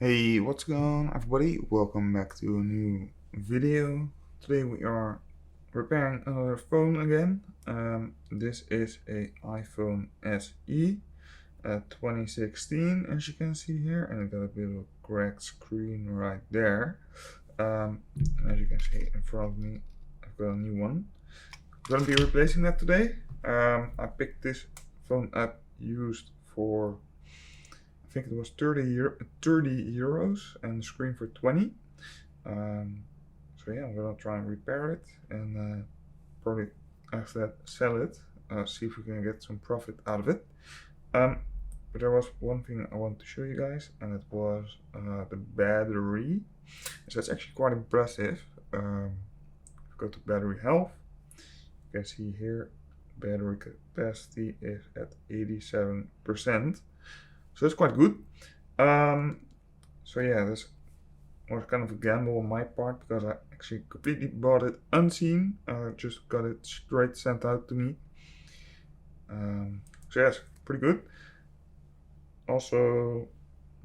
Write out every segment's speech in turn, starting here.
Hey, what's going on everybody? Welcome back to a new video. Today we are repairing another phone again. This is a iPhone SE 2016, as you can see here, and it got a bit of a cracked screen right there. As you can see in front of me, I've got a new one. I'm gonna be replacing that today. I picked this phone up used for, I think it was 30 euros and the screen for 20. So yeah, I'm gonna try and repair it and probably after that sell it, see if we can get some profit out of it. But there was one thing I wanted to show you guys, and it was the battery. So it's actually quite impressive. Go to battery health. You can see here battery capacity is at 87%. So it's quite good. So yeah, this was kind of a gamble on my part because I actually completely bought it unseen. Just got it straight sent out to me. So yes, pretty good. Also,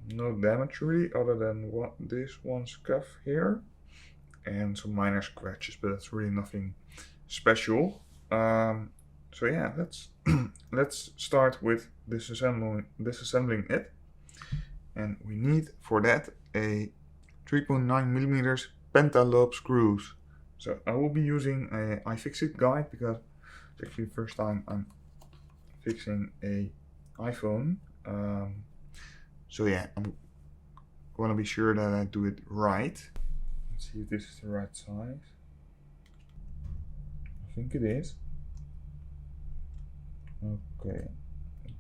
no damage really, other than this one scuff here and some minor scratches, but that's really nothing special. So yeah, let's start with disassembling it, and we need for that a 3.9mm pentalobe screws. So I will be using a iFixit guide because it's actually the first time I'm fixing a iPhone. So yeah, I'm gonna be sure that I do it right. Let's see if this is the right size. I think it is. Okay,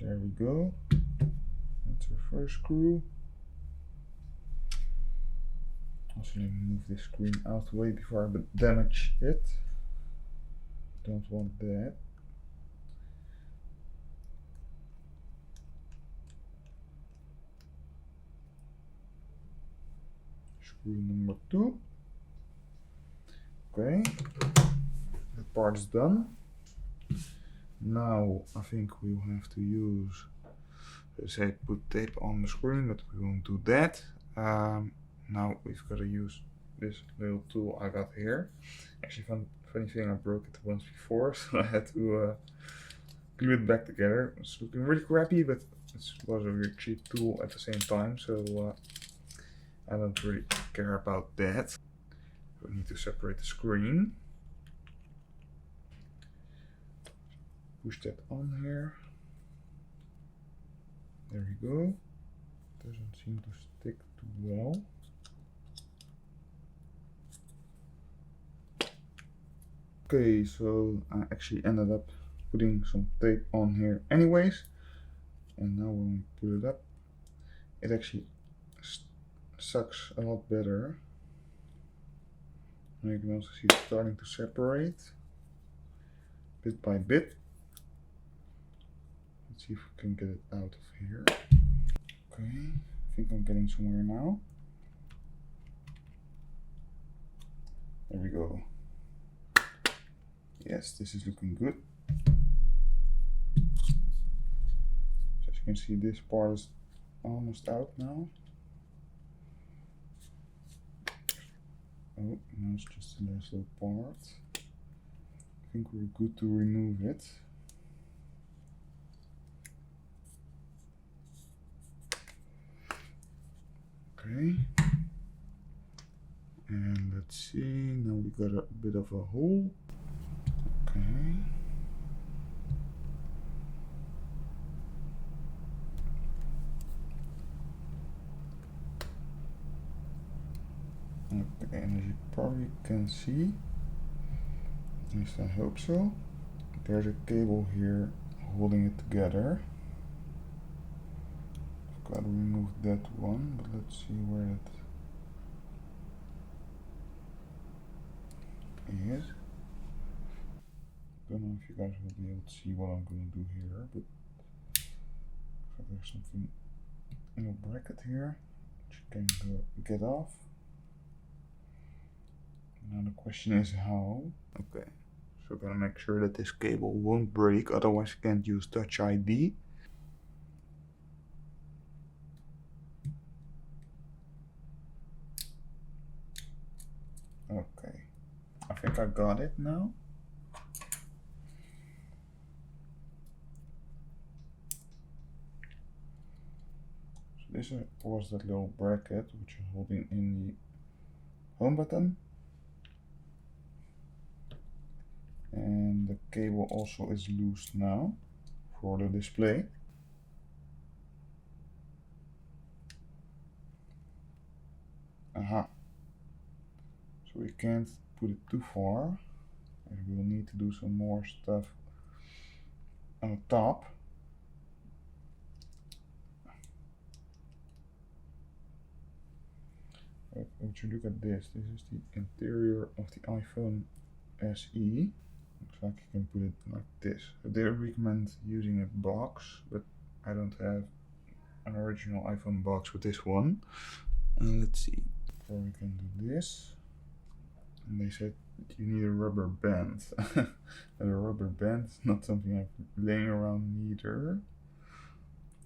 there we go. That's our first screw. Also, let me move this screen out of the way before I damage it. Don't want that. Screw number 2. Okay, that part is done. Now I think we will have to use, say, put tape on the screen, but we won't do that. Now we've got to use this little tool I got here. Actually, funny thing, I broke it once before, so I had to glue it back together. It's looking really crappy, but it was a really cheap tool at the same time, so I don't really care about that. We need to separate the screen. Push that on here. There we go. Doesn't seem to stick too well. Okay, so I actually ended up putting some tape on here anyways. And now when we put it up, it actually sucks a lot better. And you can also see it starting to separate bit by bit. Let's see if we can get it out of here. Okay, I think I'm getting somewhere now. There we go. Yes, this is looking good. So as you can see, this part is almost out now. Oh, now it's just a nice little part. I think we're good to remove it. Okay. And let's see, now we got a bit of a hole. Okay. Okay, and as you probably can see, at least I hope so, there's a cable here holding it together. I've got to remove that one, but let's see where it is. Don't know if you guys will be able to see what I'm going to do here, but there's something in a bracket here which you can get off. Now the question is how. Okay, so gotta make sure that this cable won't break, otherwise you can't use Touch ID. think I got it now. So this was that little bracket which you're holding in the home button. And the cable also is loose now for the display. Aha. So we can't put it too far. And we'll need to do some more stuff on the top. If you look at this is the interior of the iPhone SE. Looks like you can put it like this. They recommend using a box, but I don't have an original iPhone box with this one. Let's see. So we can do this. And they said you need a rubber band. And a rubber band is not something I'm laying around either.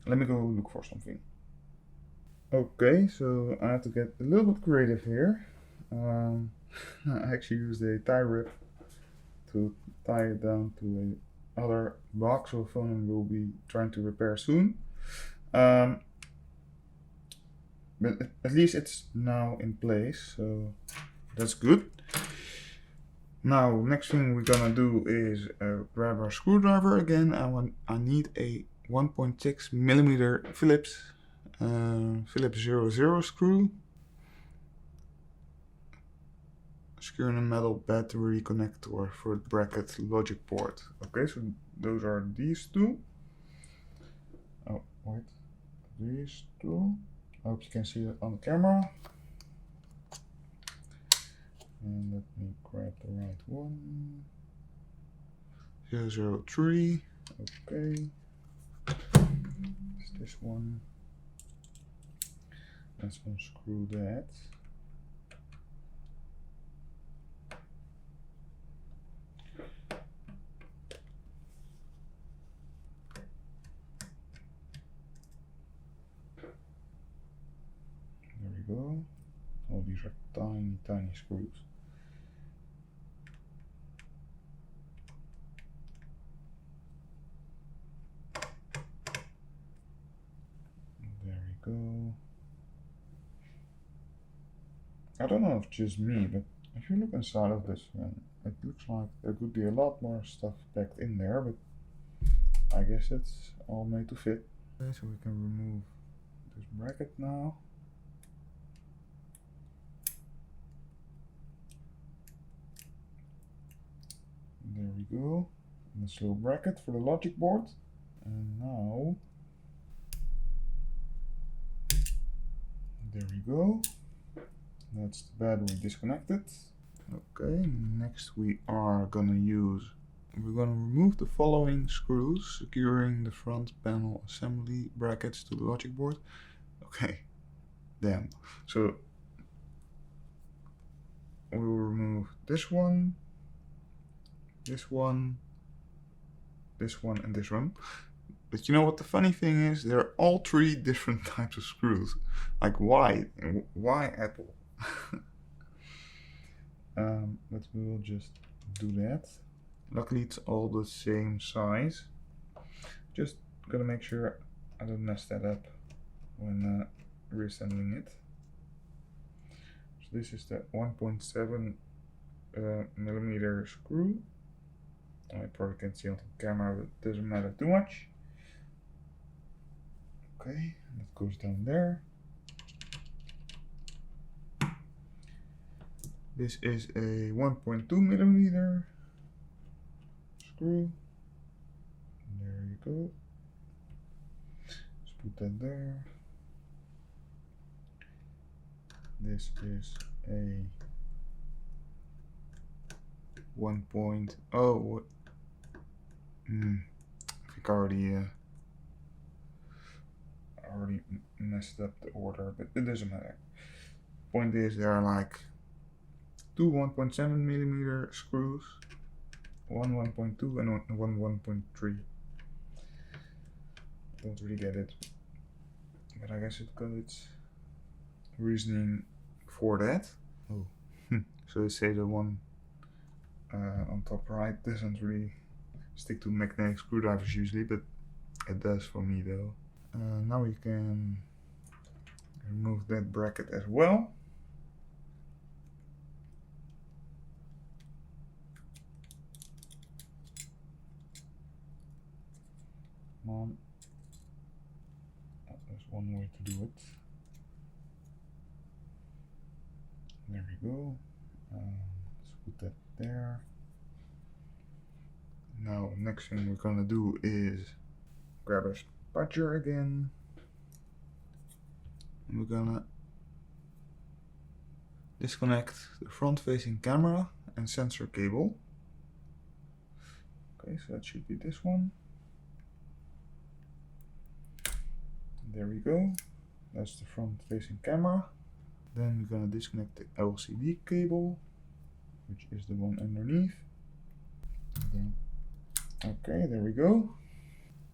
Let me go look for something. Okay, so I have to get a little bit creative here. I actually used a tie rip to tie it down to another box of a phone and we'll be trying to repair soon. But at least it's now in place, so that's good. Now, next thing we're gonna do is grab our screwdriver again. I need a 1.6mm Phillips 00 screw. Secure in a metal battery connector for the bracket logic port. Okay, so those are these two. Oh, wait, these two. I hope you can see it on the camera. And let me grab the right one. 003. Okay. It's this one. Let's unscrew that. There we go. Oh, these are tiny, tiny screws. There we go. I don't know if it's just me, but if you look inside of this one, it looks like there could be a lot more stuff packed in there, but I guess it's all made to fit. Okay, so we can remove this bracket now. There we go. And this little bracket for the logic board. And now, there we go. That's the battery disconnected. Okay, next we're gonna remove the following screws, securing the front panel assembly brackets to the logic board. Okay, damn. So we will remove this one, this one, this one, and this one. But you know what the funny thing is? They're all three different types of screws. Like, why? Why Apple? But we will just do that. Luckily it's all the same size. Just gotta make sure I don't mess that up when reassembling it. So this is the 1.7 millimeter screw. I probably can't see on the camera, but it doesn't matter too much. Okay, that goes down there. This is a 1.2 millimeter screw. There you go. Let's put that there. This is a 1.0. I think I already messed up the order, but it doesn't matter. Point is, there are like two 1.7 millimeter screws, one 1.2 and one 1.3. Don't really get it, but I guess it's reasoning for that. Oh, so they say the one on top right doesn't really stick to magnetic screwdrivers usually, but it does for me though. Now we can remove that bracket as well. Come on. There's one way to do it. There we go. Let's put that there. Now, next thing we're gonna do is grab a spudger again. And we're gonna disconnect the front-facing camera and sensor cable. Okay, so that should be this one. There we go. That's the front-facing camera. Then we're gonna disconnect the LCD cable, which is the one underneath. Okay, there we go.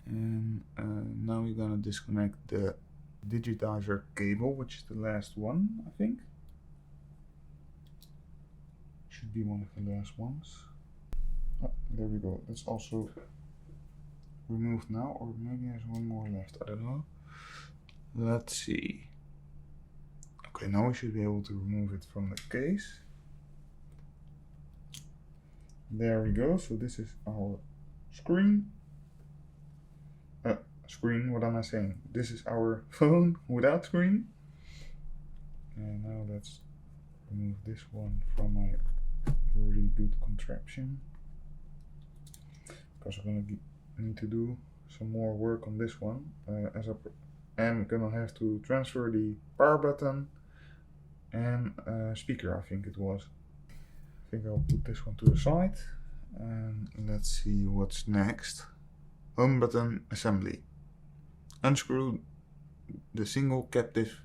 And now we're gonna disconnect the digitizer cable, which is the last one, I think. Should be one of the last ones. Oh, there we go. That's also removed now, or maybe there's one more left, I don't know. Let's see. Okay, now we should be able to remove it from the case. There we go. So this is our screen. Screen, what am I saying? This is our phone without screen. And now let's remove this one from my really good contraption, because I'm gonna need to do some more work on this one, as I'm gonna have to transfer the power button and speaker, I think it was. I think I'll put this one to the side, and let's see what's next. Home button assembly. Unscrew the single captive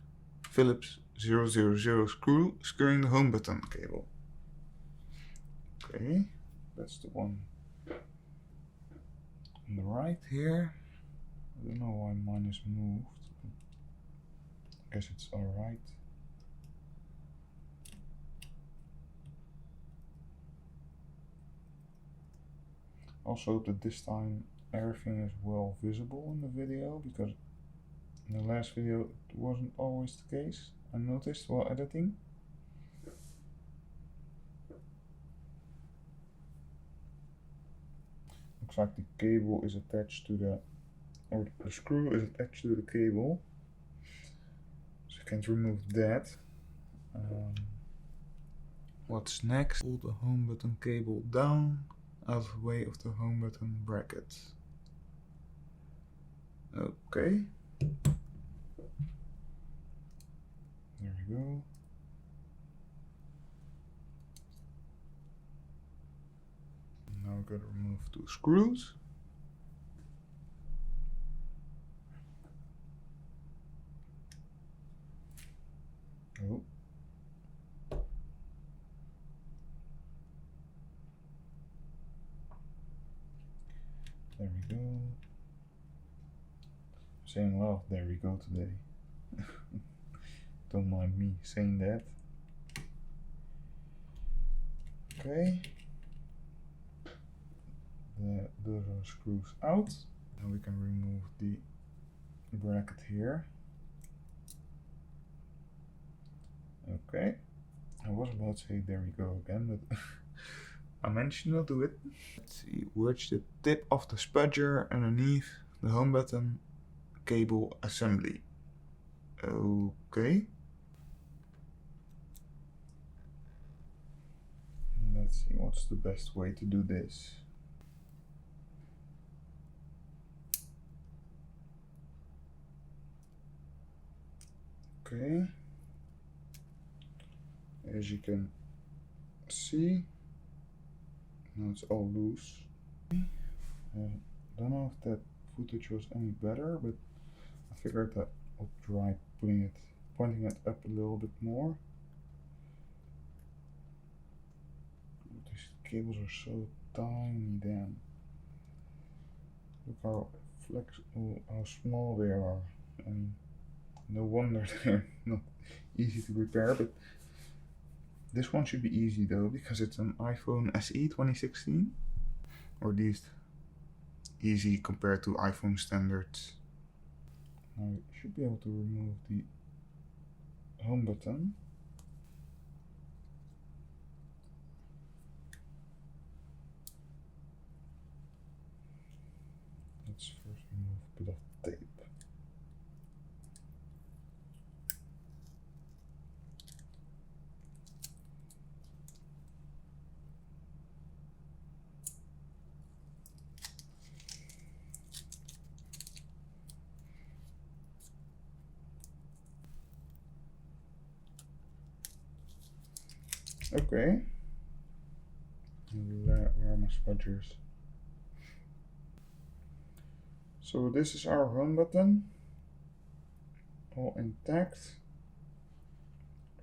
Phillips 000 screw securing the home button cable. Okay, that's the one on the right here. I don't know why mine is moved. I guess it's alright. Also hope that this time everything is well visible in the video, because in the last video it wasn't always the case, I noticed while editing. Looks like the cable is attached to the, or the screw is attached to the cable, so you can't remove that. What's next? Pull the home button cable down out of the way of the home button bracket. Okay. There we go. Now we're going to remove 2 screws. Oh. There we go. I'm saying a lot of there we go today. Don't mind me saying that. Okay. Those are screws out. Now we can remove the bracket here. Okay. I was about to say there we go again, but I mentioned I'll do it. Let's see, where's the tip of the spudger underneath the home button cable assembly. Okay. Let's see, what's the best way to do this? Okay. As you can see, now it's all loose. Don't know if that footage was any better, but I figured that I'll try pointing it up a little bit more. These cables are so tiny, damn. Look how flexible, how small they are. I mean, no wonder they're not easy to repair, but This one should be easy though, because it's an iPhone SE 2016, or at least easy compared to iPhone standards. Now you should be able to remove the home button. Let's first remove a bit of tape. Okay. Where are my spudgers? So this is our home button, all intact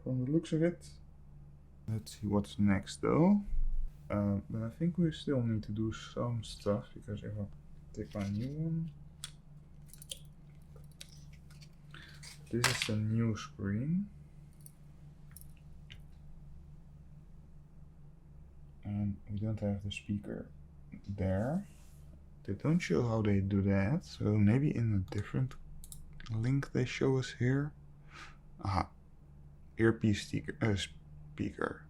from the looks of it. Let's see what's next though. But I think we still need to do some stuff, because if I take my new one, this is the new screen. And we don't have the speaker there. They don't show how they do that, so maybe in a different link they show us here. Aha, earpiece speaker.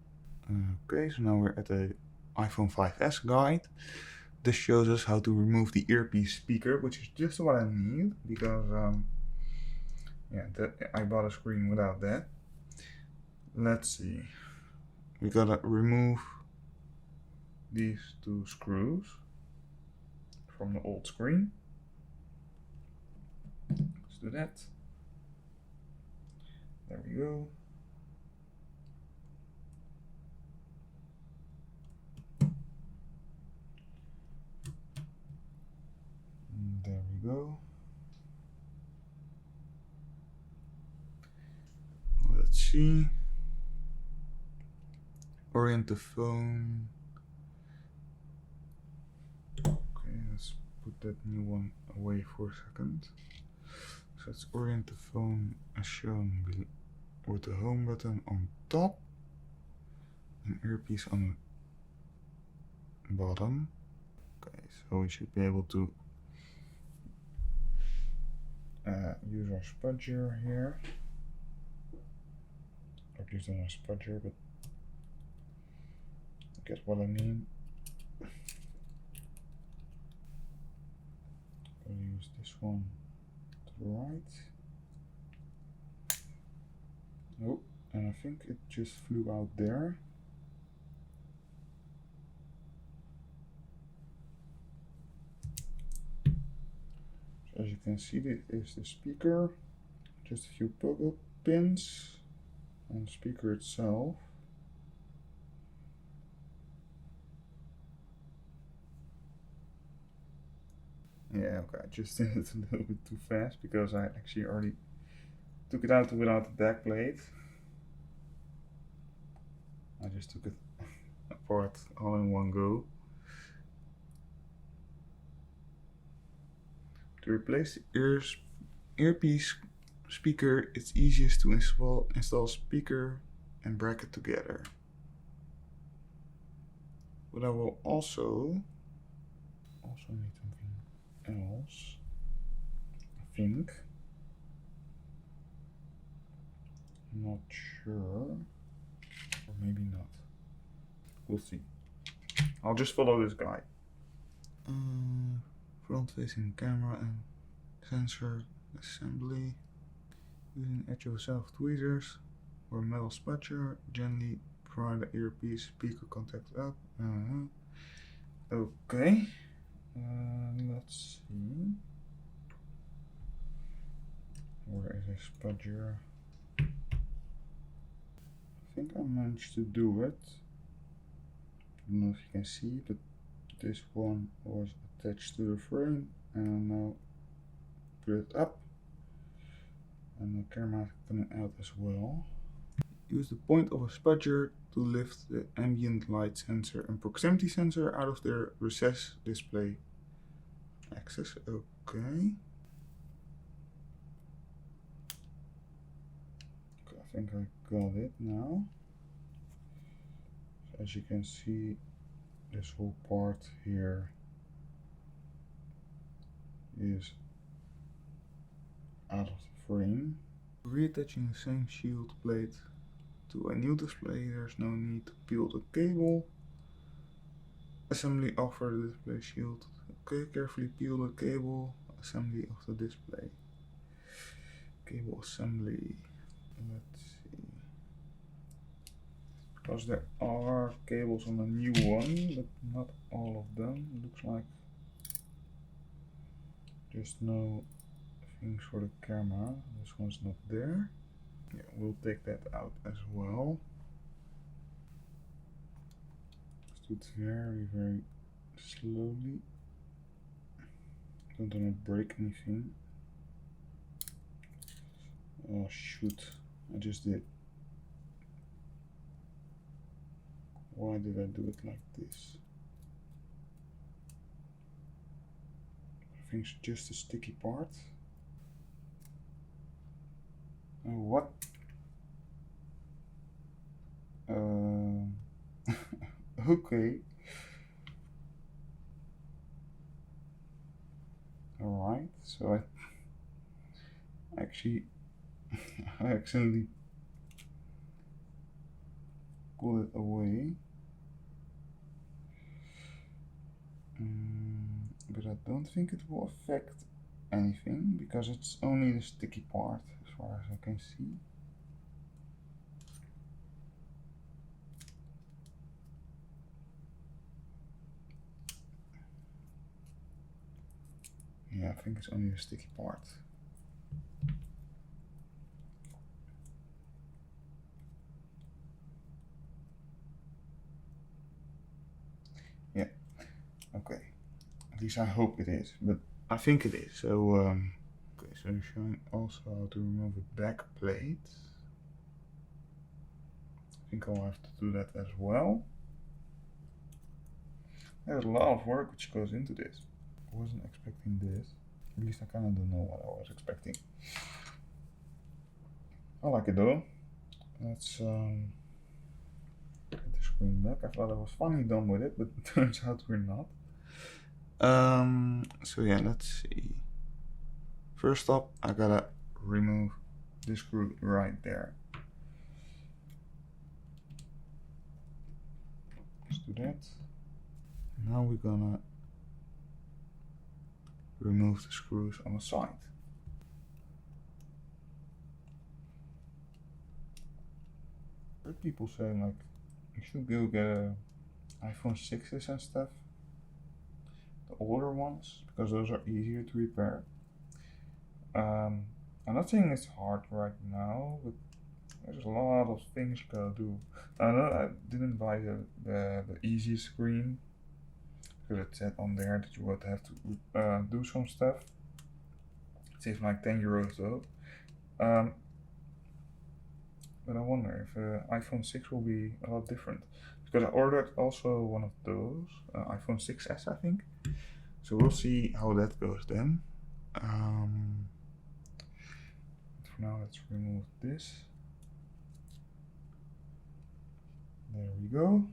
Okay, so now we're at the iPhone 5S guide. This shows us how to remove the earpiece speaker, which is just what I need, because I bought a screen without that. Let's see. We gotta remove these two screws from the old screen. Let's do that. There we go. And there we go. Let's see. Orient the phone. Okay, let's put that new one away for a second. So let's orient the phone as shown with the home button on top and earpiece on the bottom. Okay, so we should be able to use our spudger here. Not using our spudger, but get what I mean. I'll use this one to the right. Oh, and I think it just flew out there. So as you can see, this is the speaker. Just a few pogo pins on the speaker itself. Yeah, okay, I just did it a little bit too fast, because I actually already took it out without the back plate. I just took it apart all in one go. To replace the earpiece speaker, it's easiest to install speaker and bracket together. But I will also need something else, I think. I'm not sure, or maybe not. We'll see. I'll just follow this guide. Front-facing camera and sensor assembly using edge-of-self tweezers or metal spatula. Gently pry the earpiece speaker contact up. Okay. Let's see. Where is a spudger? I think I managed to do it. I don't know if you can see, but this one was attached to the frame, and now put it up, and the camera coming out as well. Use the point of a spudger to lift the ambient light sensor and proximity sensor out of their recessed display axis. Okay. I think I got it now. as you can see, this whole part here is out of the frame. Reattaching the same shield plate to a new display, there's no need to peel the cable. Assembly over the display shield. Okay, carefully peel the cable. Assembly of the display. Cable assembly. Let's see. Because there are cables on the new one, but not all of them. Looks like there's no things for the camera. This one's not there. Yeah, we'll take that out as well. Let's do it very, very slowly. Don't want to break anything. Oh shoot, I just did. Why did I do it like this? I think it's just a sticky part. Oh, what? Okay. Alright, so I actually I accidentally pull it away. But I don't think it will affect anything because it's only the sticky part as far as I can see. Yeah, I think it's only the sticky part. Yeah, okay. At least I hope it is, but I think it is. So, okay, so they're showing also how to remove a back plate. I think I'll have to do that as well. There's a lot of work which goes into this. I wasn't expecting this. At least I kind of don't know what I was expecting. I like it though. Let's get the screen back. I thought I was finally done with it, but it turns out we're not. So yeah, let's see. First up, I gotta remove this screw right there. Let's do that. Now we're gonna remove the screws on the side. Heard people say like you should go get iPhone 6s and stuff, the older ones, because those are easier to repair. I'm not saying it's hard right now, but there's a lot of things you gotta do. I know I didn't buy the easy screen because it said on there that you would have to do some stuff. It saves like €10 though. But I wonder if iPhone 6 will be a lot different, because I ordered also one of those, iPhone 6s I think. So we'll see how that goes then. For now, let's remove this. There we go.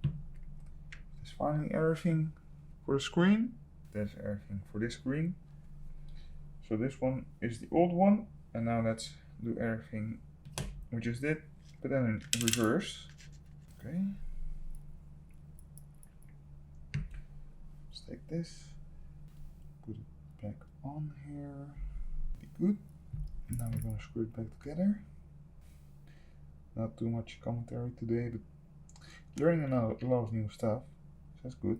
That's finally everything for the screen. That's everything for this screen. So this one is the old one, and now let's do everything we just did, but then in reverse. Okay. Let's take this, put it back on here. Be good. Now we're gonna screw it back together. Not too much commentary today, but learning a lot of new stuff. So that's good.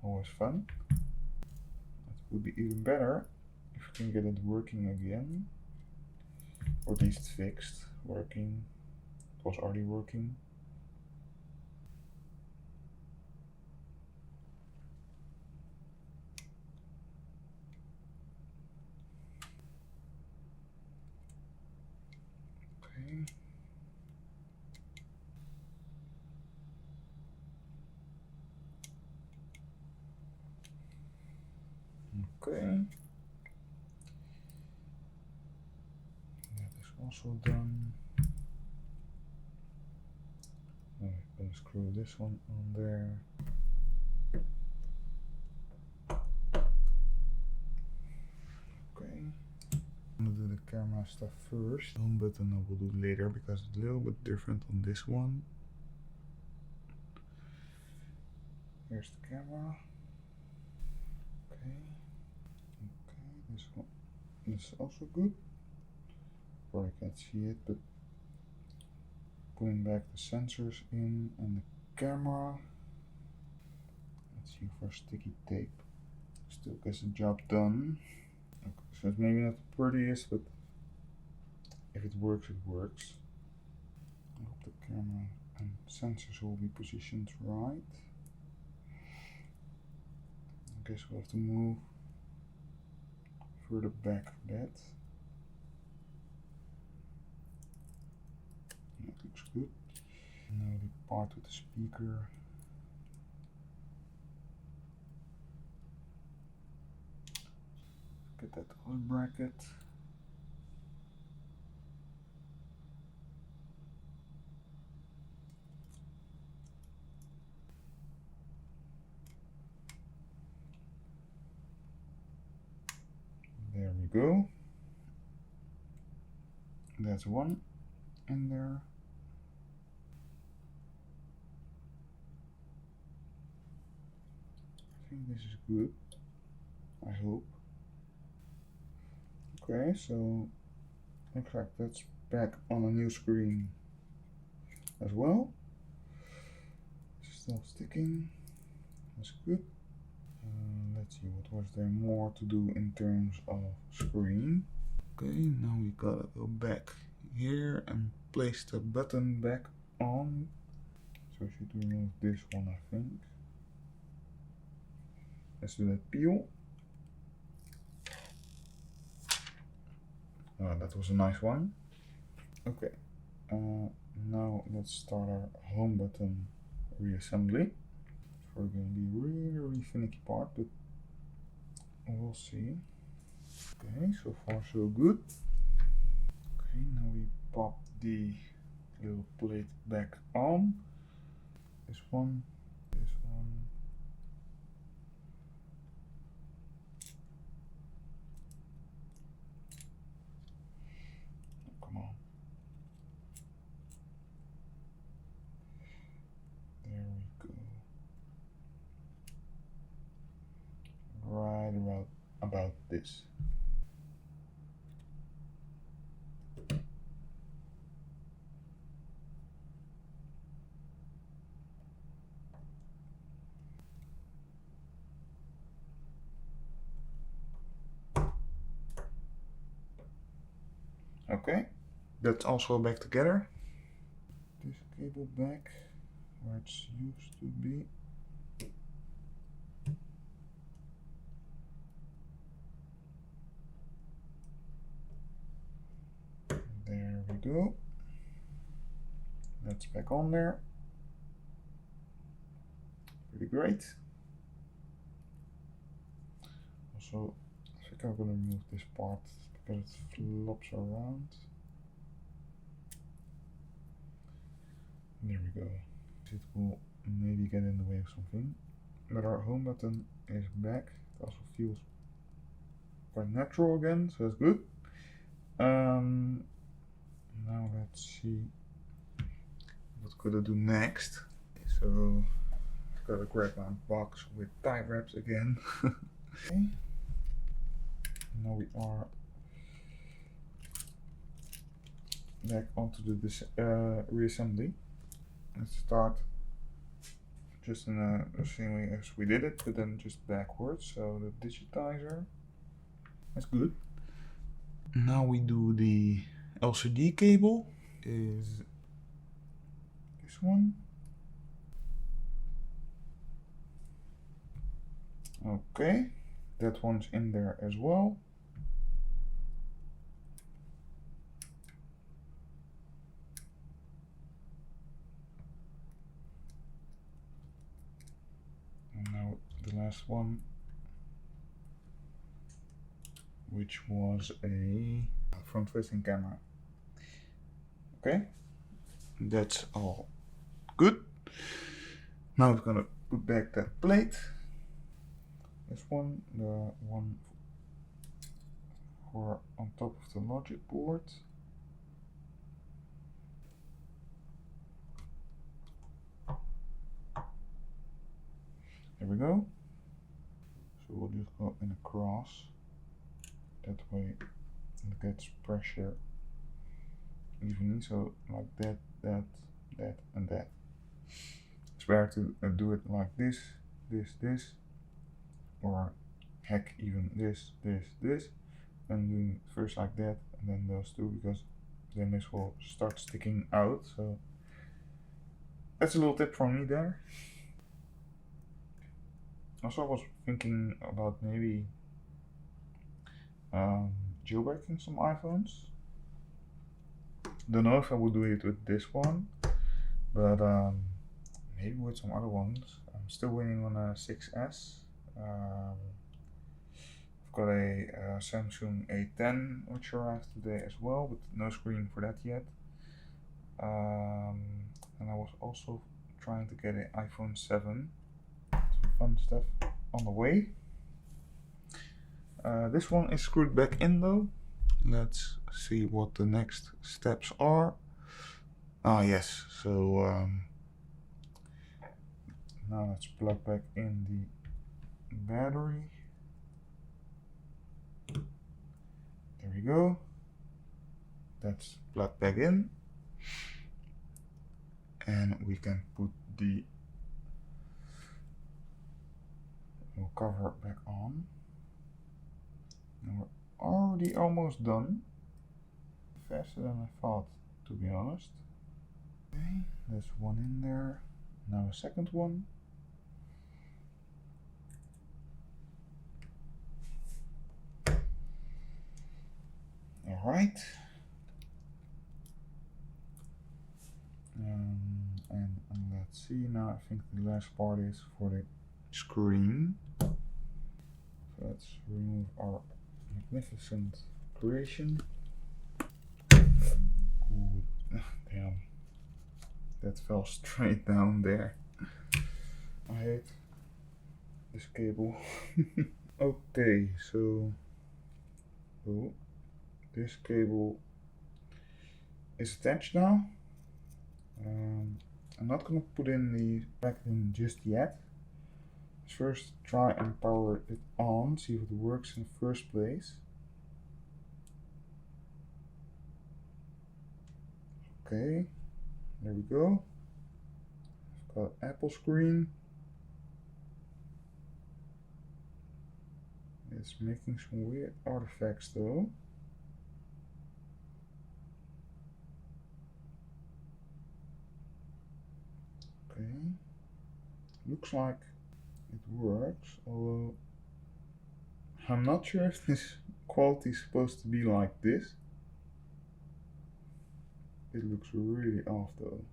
Always fun. It would be even better if we can get it working again. Or at least fixed, working. It was already working. Okay. Okay. That is also done. screw this one on there. Okay. I'm gonna do the camera stuff first. Home button I will do later because it's a little bit different on this one. Here's the camera. Okay. Okay, this one is also good. Probably can't see it, but putting back the sensors in and the camera. Let's see for sticky tape. Still gets the job done. Okay, so it's maybe not the prettiest, but if it works, it works. I hope the camera and sensors will be positioned right. I guess we'll have to move further back for that. That looks good. Now the part with the speaker. Get that other bracket. There we go. That's one in there. I think this is good. I hope. Okay, so looks like that's back on a new screen as well. Still sticking. That's good. Let's see, what was there more to do in terms of screen. Okay, now we gotta go back here and place the button back on. So I should remove this one, I think. Let's do that peel. Oh, that was a nice one. Okay, now let's start our home button reassembly. It's probably going to be a really finicky part, but we'll see. Okay, so far so good. Okay, now we pop the little plate back on. This one, this one. Oh, come on. There we go. Right about this. Okay, that's also back together. This cable back where it's used to be. There we go. That's back on there. Pretty great. Also, I think I'm gonna remove this part because it flops around. There we go. It will maybe get in the way of something. But our home button is back. It also feels quite natural again, so that's good. Now let's see what could I do next. So I've got to grab my box with tie wraps again. Okay. Now we are back onto the reassembly. Let's start just in the same way as we did it, but then just backwards. So the digitizer, that's good. Now we do the LCD cable, is this one. Okay, that one's in there as well. And now the last one, which was a front facing camera. Okay, that's all good. Now we're gonna put back that plate. This one, the one for on top of the logic board. There we go. So we'll just go in a cross. That way it gets pressure evenly. So like that, that, that, and that. It's better to do it like this, this, or heck, even this, and doing first like that and then those two, because then this will start sticking out. So that's a little tip from me there. Also, I was thinking about maybe jailbreaking some iPhones. Don't know if I would do it with this one, but maybe with some other ones. I'm still waiting on a 6S. I've got a Samsung A10 which arrived today as well, but no screen for that yet. And I was also trying to get an iPhone 7. Some fun stuff on the way. This one is screwed back in though. Let's see what the next steps are. Ah yes, so now let's plug back in the battery. There we go. That's plugged back in. And we can put the cover back on. And we're already almost done. Faster than I thought, to be honest. Okay, there's one in there. Now a second one. Alright. And let's see, now I think the last part is for the screen. So let's remove our magnificent creation. Ooh, damn, that fell straight down there. I hate this cable. Okay, so this cable is attached now. I'm not gonna put in the back in just yet. Let's first try and power it on, see if it works in the first place. Okay, there we go. I've got Apple screen. It's making some weird artifacts though. Okay, looks like it works, although I'm not sure if this quality is supposed to be like this. It looks really off though.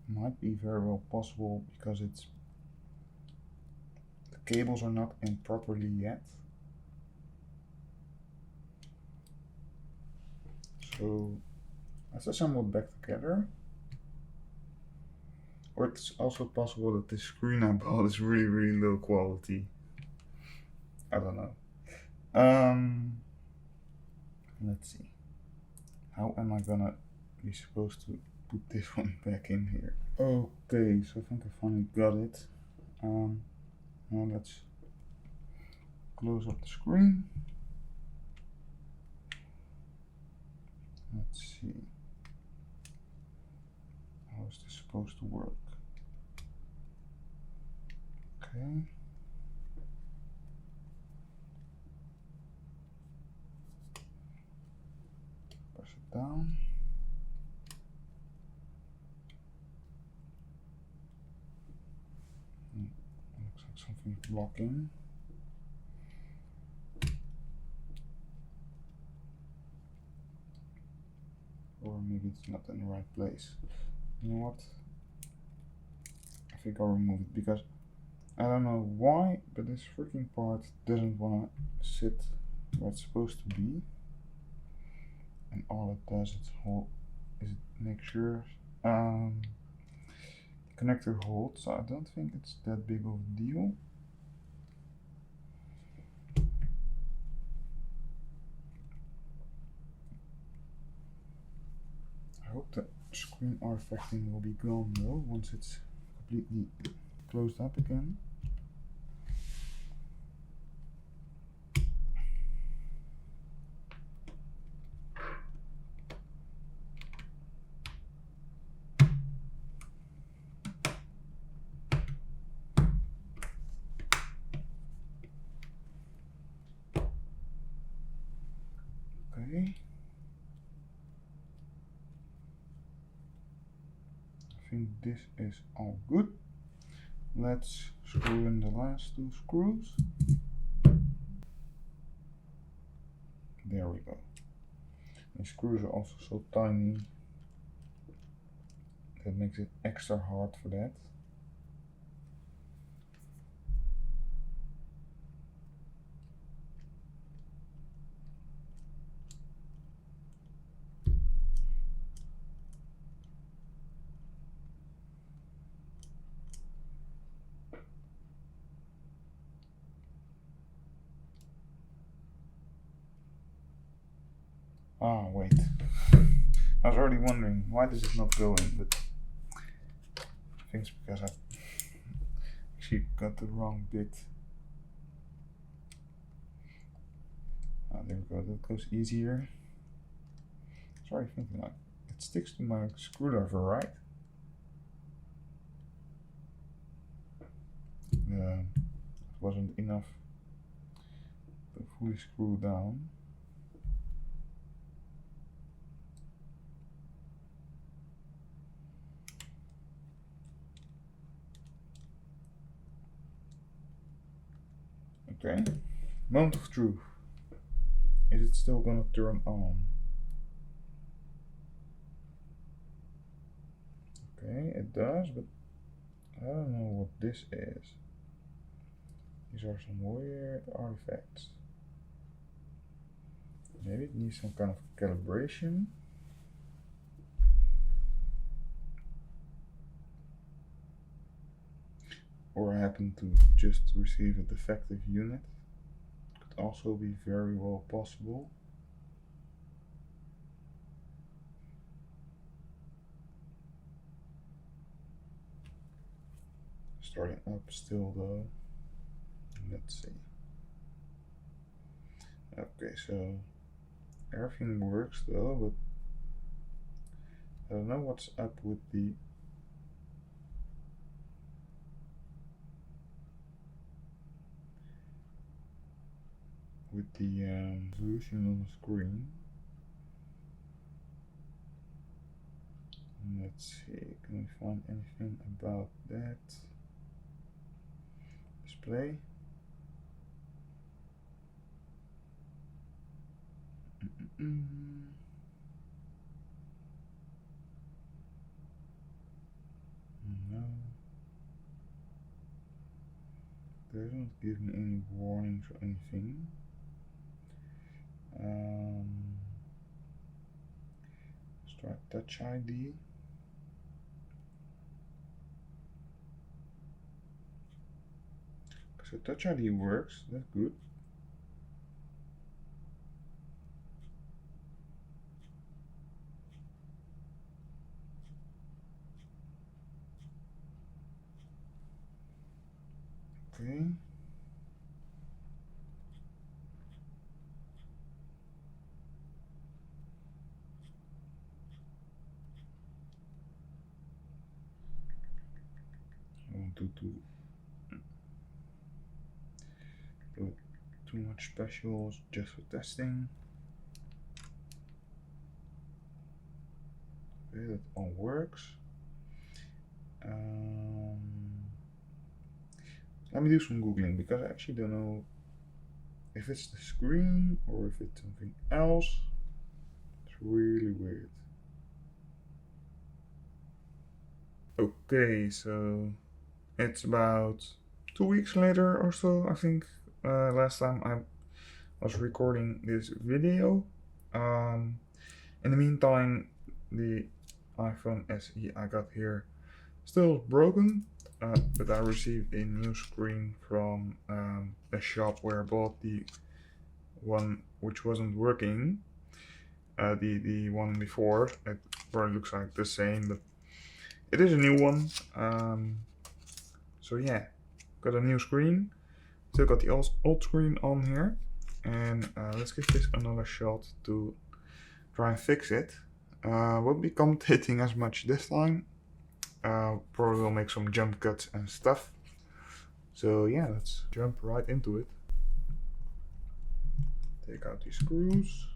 Might be very well possible because the cables are not in properly yet. So let's assemble it back together. Or it's also possible that the screen I bought is really low quality. I don't know. Let's see. How am I gonna be supposed to put this one back in here? Okay, so I think I finally got it. Now let's close up the screen. Let's see. How is this supposed to work? Okay. Press it down. Looks like something's blocking. Or maybe it's not in the right place. You know what? I think I'll remove it because I don't know why, but this freaking part doesn't want to sit where it's supposed to be. And all it does is make sure connector holds, so I don't think it's that big of a deal. I hope the screen artifacting will be gone though once it's completely closed up again. Okay. I think this is all good. Let's screw in the last two screws. There we go. The screws are also so tiny that makes it extra hard for that. Ah, wait. I was already wondering why this is not going, but I think it's because I actually got the wrong bit. Ah, there we go, that goes easier. Sorry, thinking like it sticks to my screwdriver, right? It wasn't enough to fully screw down. Okay, moment of truth. Is it still gonna turn on? Okay, it does, but I don't know what this is. These are some weird artifacts. Maybe it needs some kind of calibration. Or I happen to just receive a defective unit. Could also be very well possible. Starting up still though. Let's see. Okay, so everything works though, but I don't know what's up with the resolution on the screen. Let's see, can we find anything about that? Display. No. Doesn't give me any warnings or anything. Let's try Touch ID. So Touch ID works, that's good. Okay. I want to do too much specials just for testing. Okay, that all works. Let me do some googling because I actually don't know if it's the screen or if it's something else. It's really weird. Okay, so it's about 2 weeks later or so, I think. Last time I was recording this video. In the meantime, the iPhone SE I got here Still broken, but I received a new screen from a shop where I bought the one which wasn't working. The one before, it probably looks like the same, but it is a new one. So yeah, got a new screen. Still got the old screen on here, and let's give this another shot to try and fix it. Won't be commentating as much this time. Probably will make some jump cuts and stuff. So yeah, let's jump right into it. Take out these screws.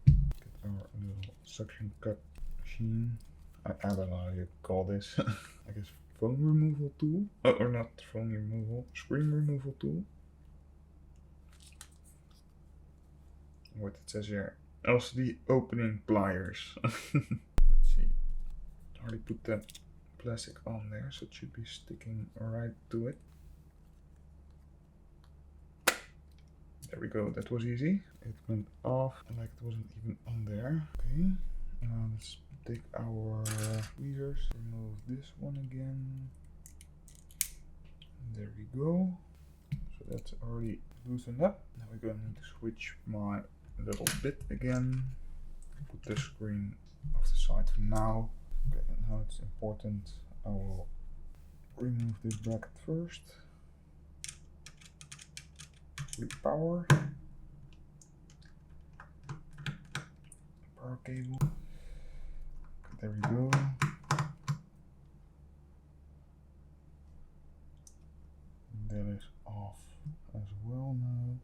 Get our little suction cup machine. I don't know how you call this. I guess phone removal tool. Oh, or not phone removal, screen removal tool. What it says here. LCD opening pliers. Let's see. Already put the plastic on there, so it should be sticking right to it. There we go, that was easy. It went off like it wasn't even on there. Okay, let's take our tweezers, remove this one again. There we go. So that's already loosened up. Now we're going to need to switch my little bit again. Put the screen off the side for now. Okay, and now it's important. I will remove this bracket first. Power cable. Okay, there we go. That is off as well now.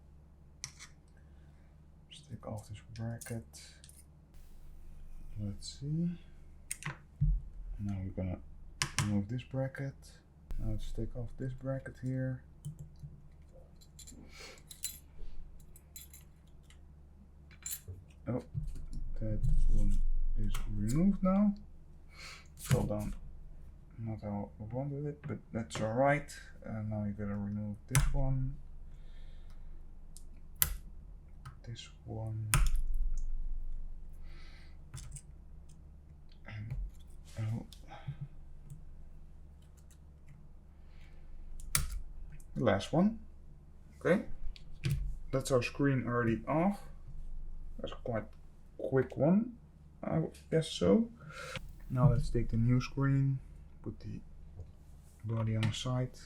Just take off this bracket. Let's see. Now we're gonna remove this bracket. Now let's take off this bracket here. Oh, that one is removed now. Fell down. Not how I wanted it, but that's alright. And now you gotta remove this one. This one. And oh. The last one. Okay. That's our screen already off. That's quite a quick one, I guess so. Now let's take the new screen, put the body on the side.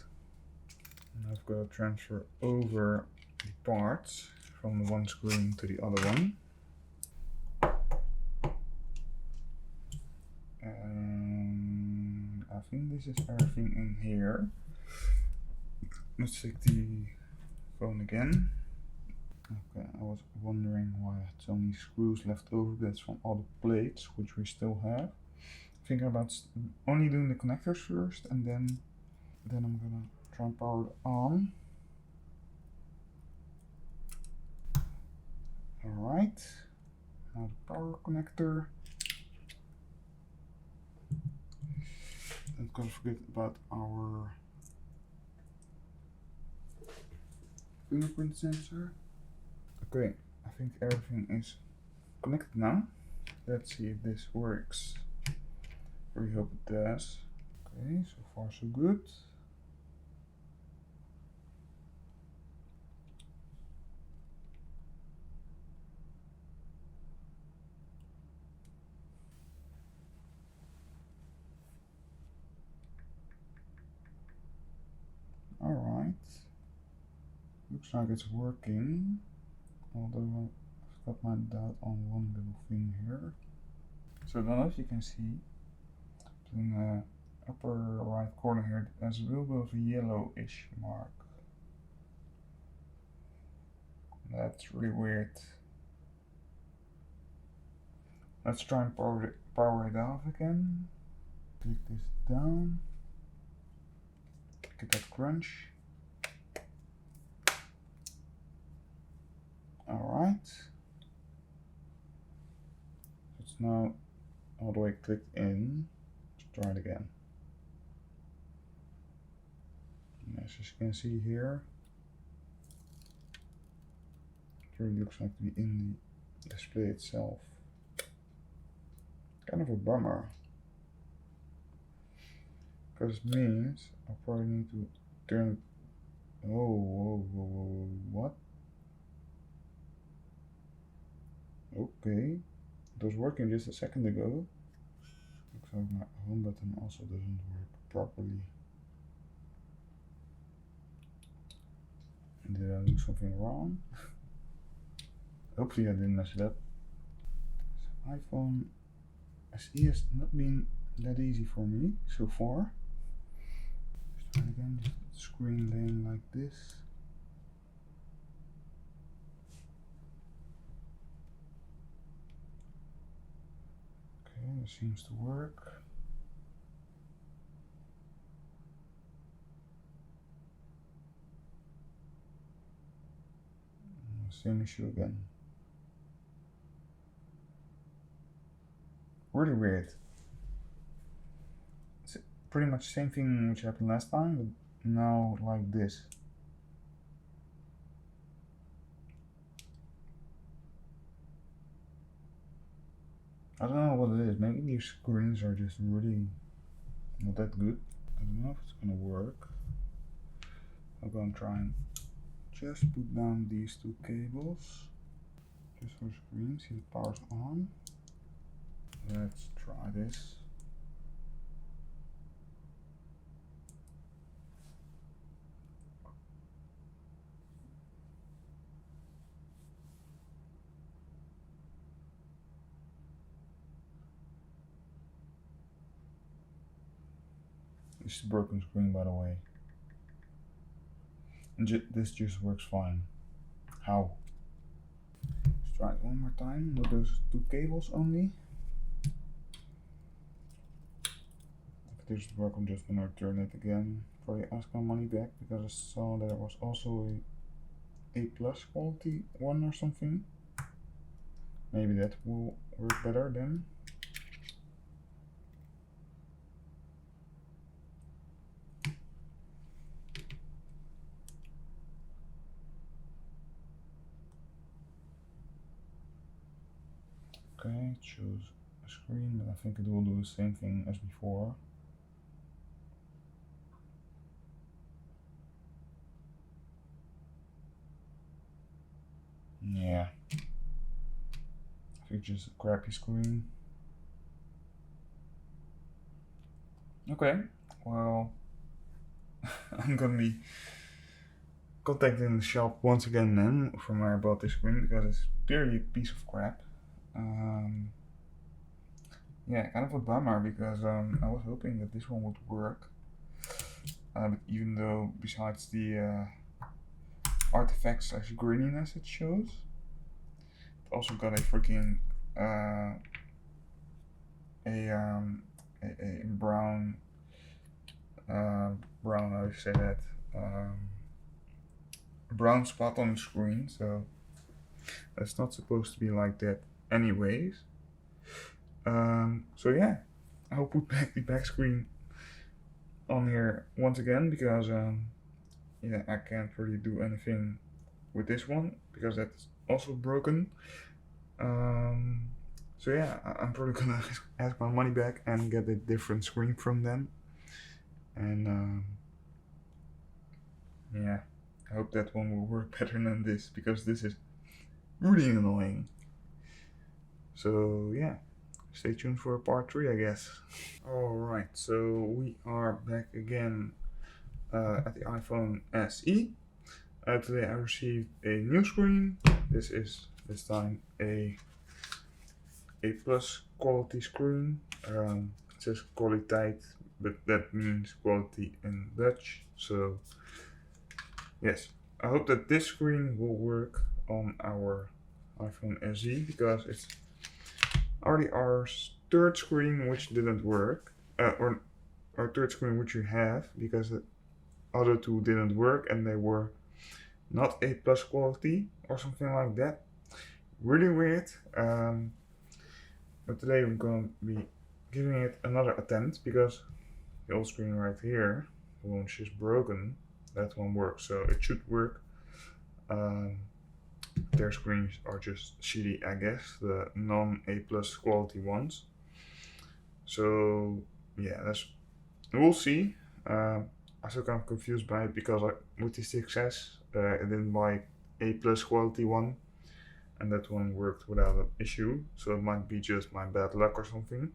And I've got to transfer over the parts from the one screen to the other one. And I think this is everything in here. Let's take the phone again. Okay, I was wondering why I had so many screws left over. That's from all the plates, which we still have. Thinking about only doing the connectors first, and then I'm gonna try and power it on. Alright, now the power connector. Don't gotta forget about our fingerprint sensor. Okay, I think everything is connected now. Let's see if this works. I really hope it does. Okay, so far so good. Alright. Looks like it's working. Although I've got my doubt on one little thing here. So I don't know if you can see, in the upper right corner here, there's a little bit of a yellowish mark. That's really weird. Let's try and power it off again. Click this down. Get that crunch. Alright. It's now all the way clicked in. Let's try it again. As you can see here, it really looks like to be in display itself. Kind of a bummer. Because it means I'll probably need to turn. Oh, what? Okay, it was working just a second ago. Looks like my home button also doesn't work properly. Did I do something wrong? Hopefully I didn't mess it up. This iPhone SE has not been that easy for me so far. Let's try it again, just the screen laying like this. Okay, it seems to work. Same issue again. Really weird. It's pretty much the same thing which happened last time, but now like this. I don't know what it is. Maybe these screens are just really not that good. I don't know if it's gonna work. I'm gonna try and just put down these two cables. Just for screen, see the power's on. Let's try this. This is a broken screen, by the way. And this just works fine. How? Let's try it one more time with those two cables only. If this doesn't work, I'm just gonna return it again. Probably ask my money back because I saw there was also a plus quality one or something. Maybe that will work better then. Okay, it shows a screen, but I think it will do the same thing as before. Yeah, I think just a crappy screen. Okay, well, I'm gonna be contacting the shop once again then from where I bought this screen because it's clearly a piece of crap. Yeah, kind of a bummer because I was hoping that this one would work. But even though besides the artifacts / graininess it shows, it also got a freaking a brown how do you say that, brown spot on the screen, so that's not supposed to be like that anyways. So yeah, I'll put back the back screen on here once again because yeah, I can't really do anything with this one because that's also broken. So yeah, I'm probably gonna ask my money back and get a different screen from them. And yeah, I hope that one will work better than this because this is really annoying. So yeah, stay tuned for part 3, I guess. Alright, so we are back again at the iPhone SE. Today I received a new screen. This is this time a plus quality screen. It says kwaliteit, but that means quality in Dutch. So yes, I hope that this screen will work on our iPhone SE because it's already our third screen which didn't work, or our third screen which we have, because the other two didn't work and they were not A plus quality or something like that. Really weird. But today we're going to be giving it another attempt because the old screen right here, the one which is broken, that one works, so it should work. their screens are just shitty, I guess, the non-A+ quality ones. So yeah, we'll see. I'm still kind of confused by it because with the 6S, I didn't buy A+ quality one, and that one worked without an issue. So it might be just my bad luck or something.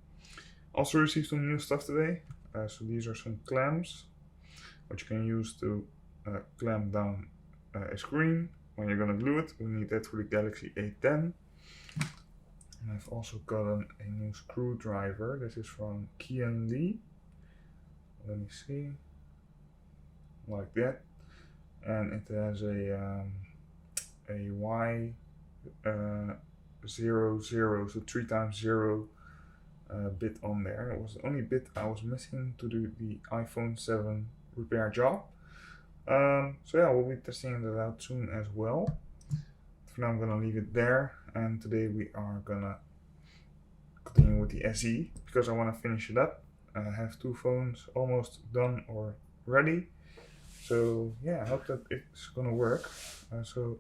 Also received some new stuff today. So these are some clamps, which you can use to clamp down a screen when you're gonna glue it. We need that for the Galaxy A10. And I've also gotten a new screwdriver. This is from AMD. Let me see. Like that. And it has a Y 00, so 3 times 0 bit on there. It was the only bit I was missing to do the iPhone 7 repair job. So yeah, we'll be testing that out soon as well. For now I'm gonna leave it there, and today we are gonna continue with the SE because I want to finish it up. I have 2 phones almost done or ready, so yeah, I hope that it's gonna work. So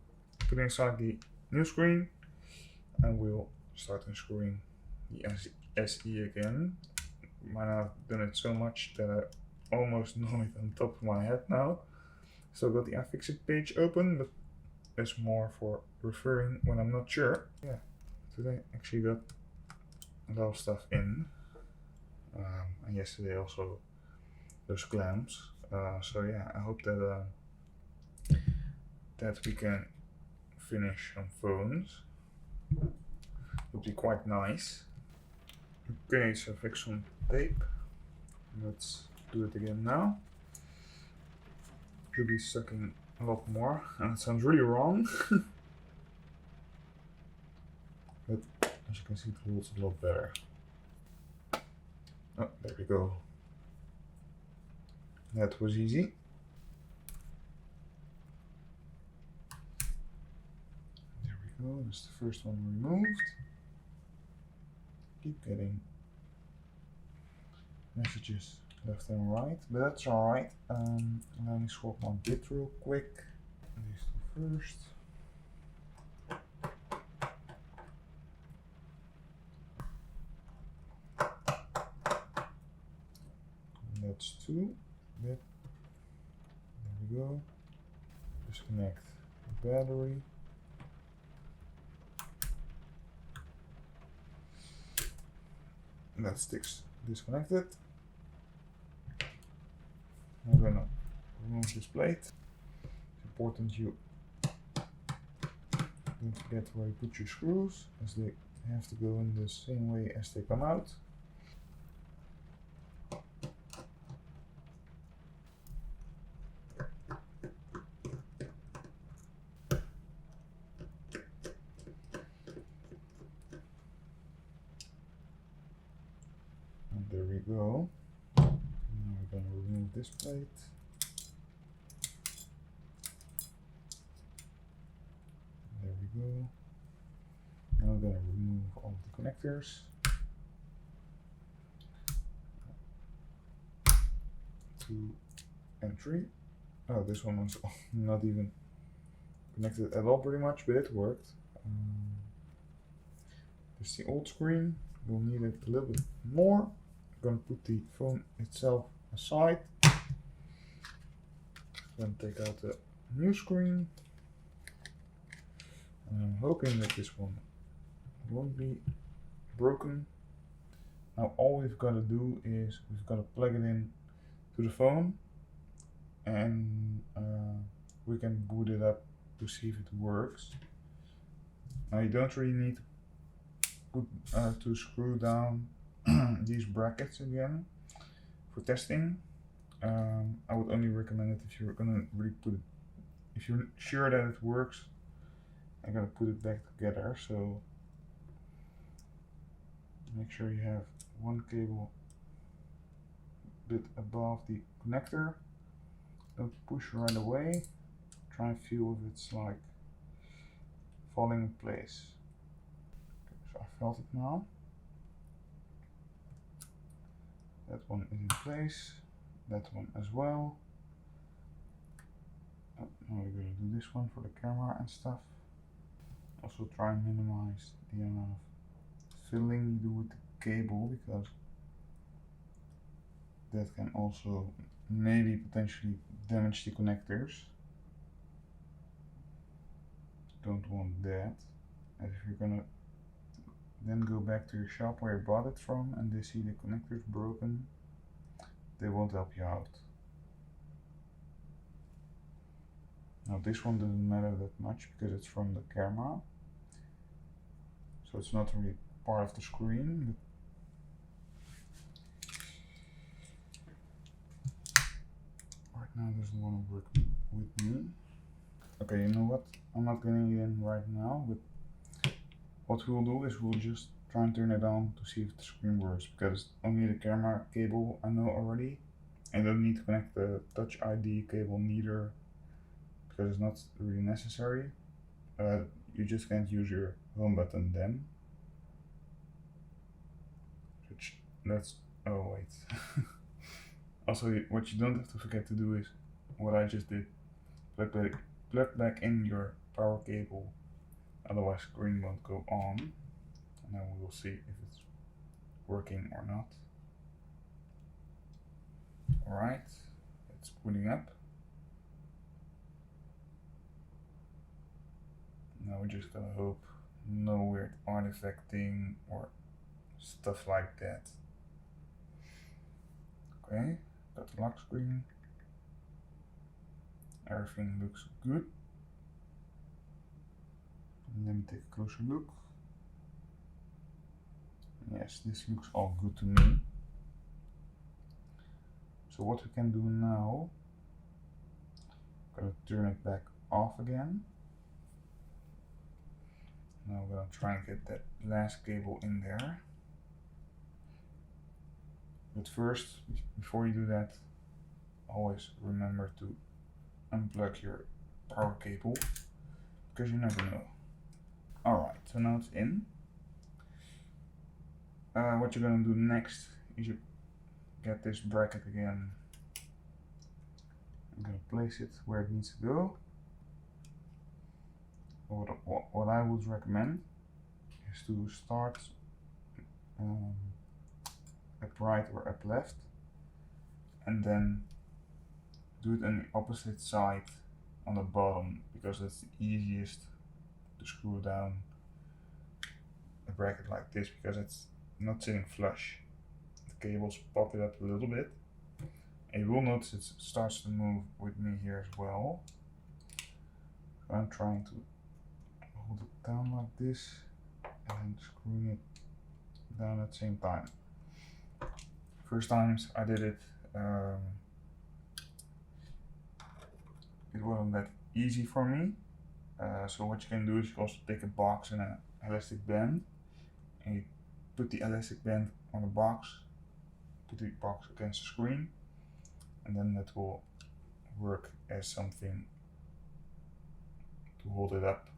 putting aside the new screen, and we'll start unscrewing the SE again. Might have done it so much that I almost know it on top of my head now. Still got the iFixit page open, but it's more for referring when I'm not sure. Yeah, today actually got a lot of stuff in, and yesterday also those clamps. So yeah, I hope that that we can finish some phones. Would be quite nice. Okay, so fix some tape. Let's do it again now. Should be sucking a lot more, and it sounds really wrong. But as you can see, it holds a lot better. Oh, there we go. That was easy. There we go, that's the first one removed. Keep getting messages left and right, but that's alright. Let me swap my bit real quick. These 2 first. And that's 2 bit. There we go. Disconnect the battery. That sticks disconnected. I'm gonna remove this plate. It's important you don't forget where you put your screws, as they have to go in the same way as they come out. And there we go. Now we're going to remove this plate. There we go. Now we're going to remove all the connectors. 2 and 3. Oh, this one was not even connected at all pretty much, but it worked. This is the old screen. We'll need it a little bit more. I'm going to put the phone itself aside. Then take out the new screen. And I'm hoping that this one won't be broken. Now all we've got to do is we've got to plug it in to the phone, and we can boot it up to see if it works. Now you don't really need to screw down these brackets again for testing. I would only recommend it if you're gonna really put it, if you're sure that it works, I'm gonna put it back together. So make sure you have one cable bit above the connector. Don't push right away. Try and feel if it's like falling in place. Okay, so I felt it now. That one is in place. That one as well. Oh, now we're going to do this one for the camera and stuff. Also try and minimize the amount of fiddling you do with the cable, because that can also maybe potentially damage the connectors. Don't want that, as if you're gonna then go back to your shop where you bought it from and they see the connectors broken, they won't help you out. Now this one doesn't matter that much because it's from the camera, so it's not really part of the screen, but right now it doesn't want to work with me. Okay, you know what? I'm not getting it in right now, but what we'll do is we'll just try and turn it on to see if the screen works, because only the camera cable I know already. I don't need to connect the Touch ID cable neither, because it's not really necessary. You just can't use your home button then. That's, oh wait. Also, what you don't have to forget to do is what I just did. Plug back in your power cable, otherwise screen won't go on, and then we will see if it's working or not. Alright, it's booting up. Now we're just gonna hope no weird artifacting or stuff like that. Okay, got the lock screen. Everything looks good. Let me take a closer look. Yes, this looks all good to me. So what we can do now, I'm gonna turn it back off again. Now we're gonna try and get that last cable in there. But first, before you do that, always remember to unplug your power cable, because you never know. Alright, so now it's in. What you're gonna do next is you get this bracket again. I'm gonna place it where it needs to go. What I would recommend is to start up right or up left, and then do it on the opposite side on the bottom, because that's the easiest to screw down a bracket like this, because it's not sitting flush. The cables pop it up a little bit, and you will notice it starts to move with me here as well. I'm trying to hold it down like this and screwing it down at the same time. First times I did it, it wasn't that easy for me. So what you can do is you also take a box and an elastic band, and you put the elastic band on the box, put the box against the screen, and then that will work as something to hold it up.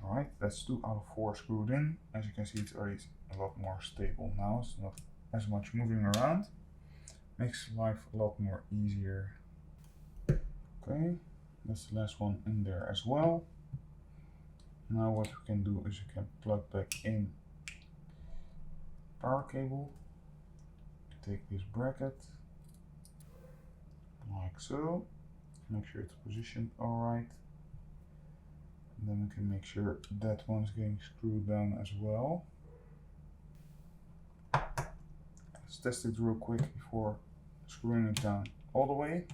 Alright, that's 2 out of 4 screwed in. As you can see, it's already a lot more stable now. It's not as much moving around. Makes life a lot more easier. Okay, that's the last one in there as well. Now what we can do is you can plug back in power cable. Take this bracket, like so. Make sure it's positioned alright. And then we can make sure that one's getting screwed down as well. Let's test it real quick before screwing it down all the way,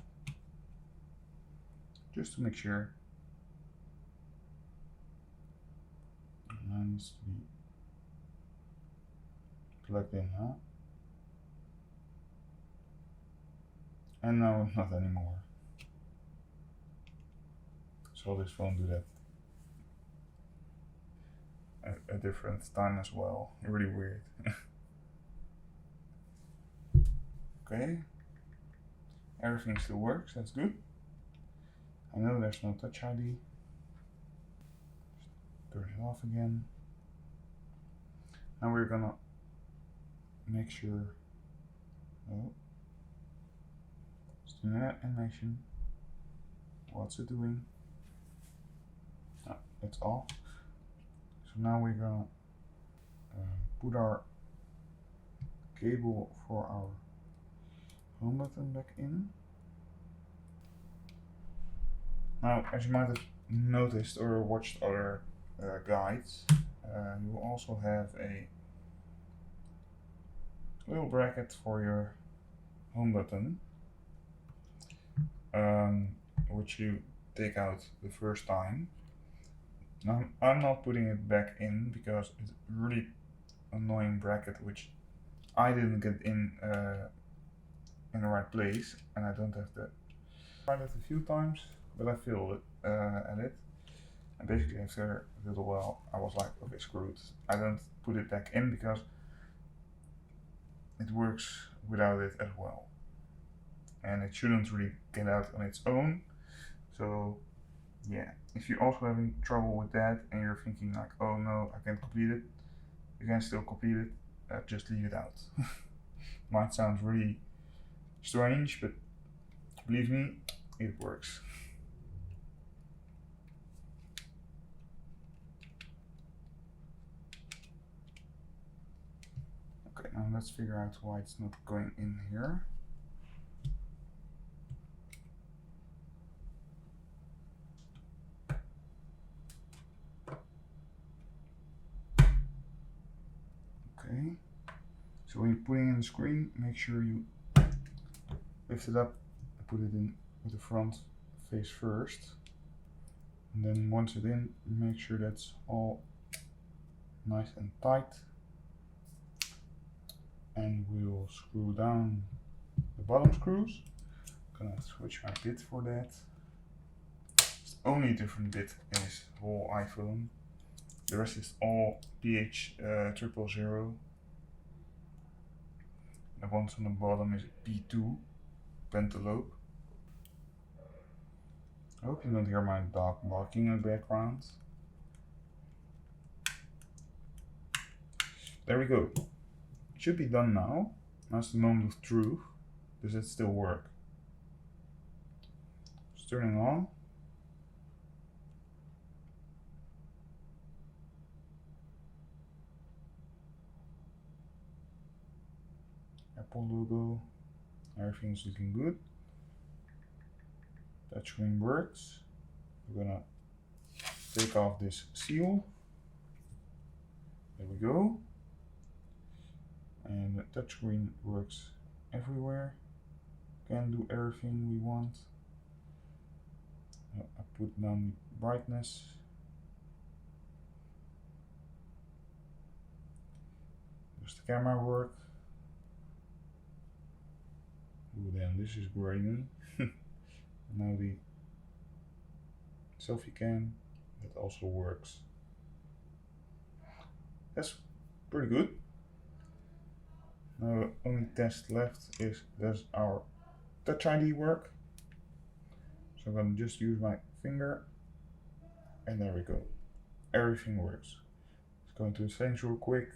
just to make sure. And that needs to be plugged in, huh? And now not anymore. So this won't do that a different time as well. Really weird. Okay, everything still works, that's good. I know there's no Touch ID. Just turn it off again. Now we're gonna make sure, oh, it's doing an animation. What's it doing? Oh, it's off. So now we're gonna put our cable for our home button back in. Now, as you might have noticed or watched other guides, you will also have a little bracket for your home button, which you take out the first time. Now, I'm not putting it back in because it's a really annoying bracket which I didn't get in the right place, and I don't have to. I tried it a few times, but I failed it, at it. And basically after a little while I was like, okay, screw it. I don't put it back in because it works without it as well. And it shouldn't really get out on its own. So yeah, if you're also having trouble with that and you're thinking like, oh no, I can't complete it, you can still complete it, just leave it out. Might sound really strange, but believe me, it works. Okay, now let's figure out why it's not going in here. Okay, so when you're putting in the screen, make sure you lift it up and put it in with the front face first. And then once it's in, make sure that's all nice and tight. And we'll screw down the bottom screws. I'm gonna switch my bit for that. The only different bit is the whole iPhone. The rest is all PH000. The ones on the bottom is P2 Pentalobe. I hope you don't hear my dog barking in the background. There we go. It should be done now. Now's the moment of truth. Does it still work? It's turning on. Apple logo. Everything's looking good. Touchscreen works. We're gonna take off this seal. There we go. And the touchscreen works everywhere. Can do everything we want. I put down the brightness. Does the camera work? Ooh, damn, this is grainy. Now the selfie cam, that also works. That's pretty good. Now the only test left is, does our Touch ID work? So I'm going to just use my finger, and there we go. Everything works. Let's go into the settings real quick.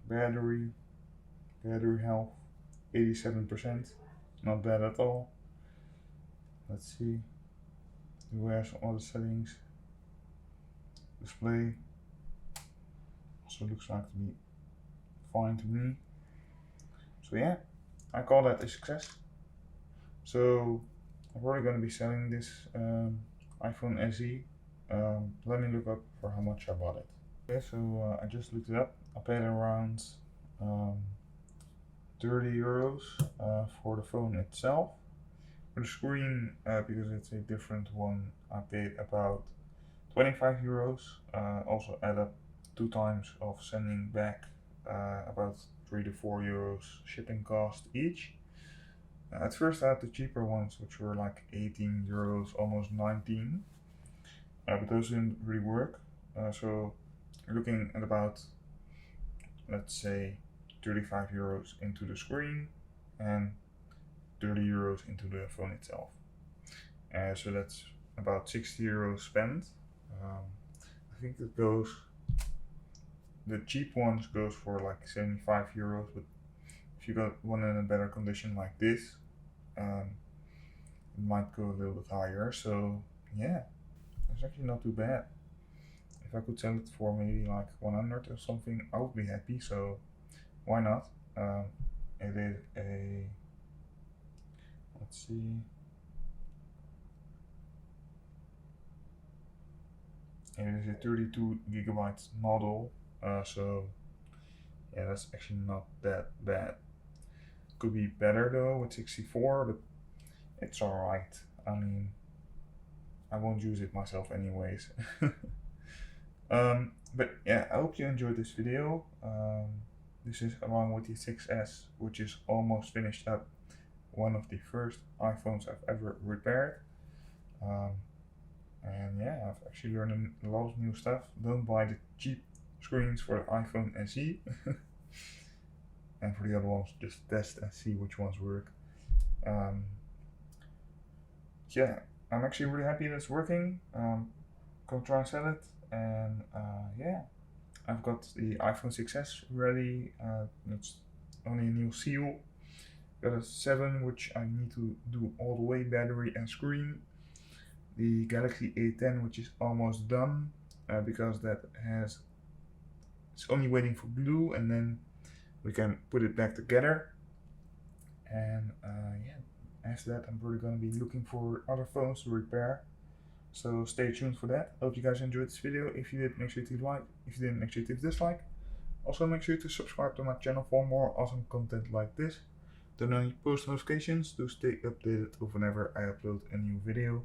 Battery health, 87%. Not bad at all. Let's see. Do we have some other settings? Display. Also looks like to be fine to me. So yeah, I call that a success. So I'm probably going to be selling this iPhone SE. Let me look up for how much I bought it. Okay, so I just looked it up. I paid around 30 euros for the phone itself. For the screen, because it's a different one, I paid about 25 euros. Also add up 2 times of sending back, about 3 to 4 euros shipping cost each. At first I had the cheaper ones, which were like 18 euros, almost 19. But those didn't really work. So you're looking at about, let's say, 35 euros into the screen and 30 euros into the phone itself. So that's about 60 euros spent. I think that goes the cheap ones goes for like 75 euros, but if you got one in a better condition like this, it might go a little bit higher. So yeah, it's actually not too bad. If I could sell it for maybe like 100 or something, I would be happy. So why not? It is a, let's see, it is a 32 gigabyte model. So yeah, that's actually not that bad. Could be better though with 64, but it's alright. I mean, I won't use it myself anyways. But yeah, I hope you enjoyed this video. This is along with the 6S, which is almost finished up. One of the first iPhones I've ever repaired. And yeah, I've actually learned a lot of new stuff. Don't buy the cheap screens for the iPhone SE. And for the other ones, just test and see which ones work. Yeah, I'm actually really happy that it's working. Go try and sell it. And yeah, I've got the iPhone 6S ready. It's only a new seal. Got a 7, which I need to do all the way, battery and screen. The Galaxy A10, which is almost done, because that it's only waiting for glue, and then we can put it back together. And yeah, after that I'm probably going to be looking for other phones to repair. So stay tuned for that. Hope you guys enjoyed this video. If you did, make sure to leave a like. If you didn't, make sure to dislike. Also make sure to subscribe to my channel for more awesome content like this. Turn on your post notifications to stay updated of whenever I upload a new video.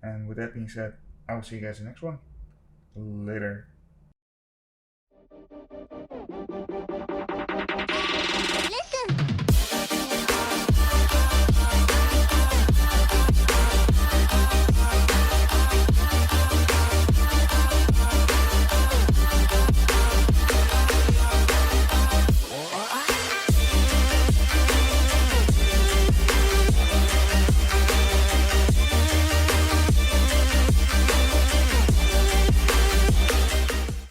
And with that being said, I will see you guys in the next one. Later.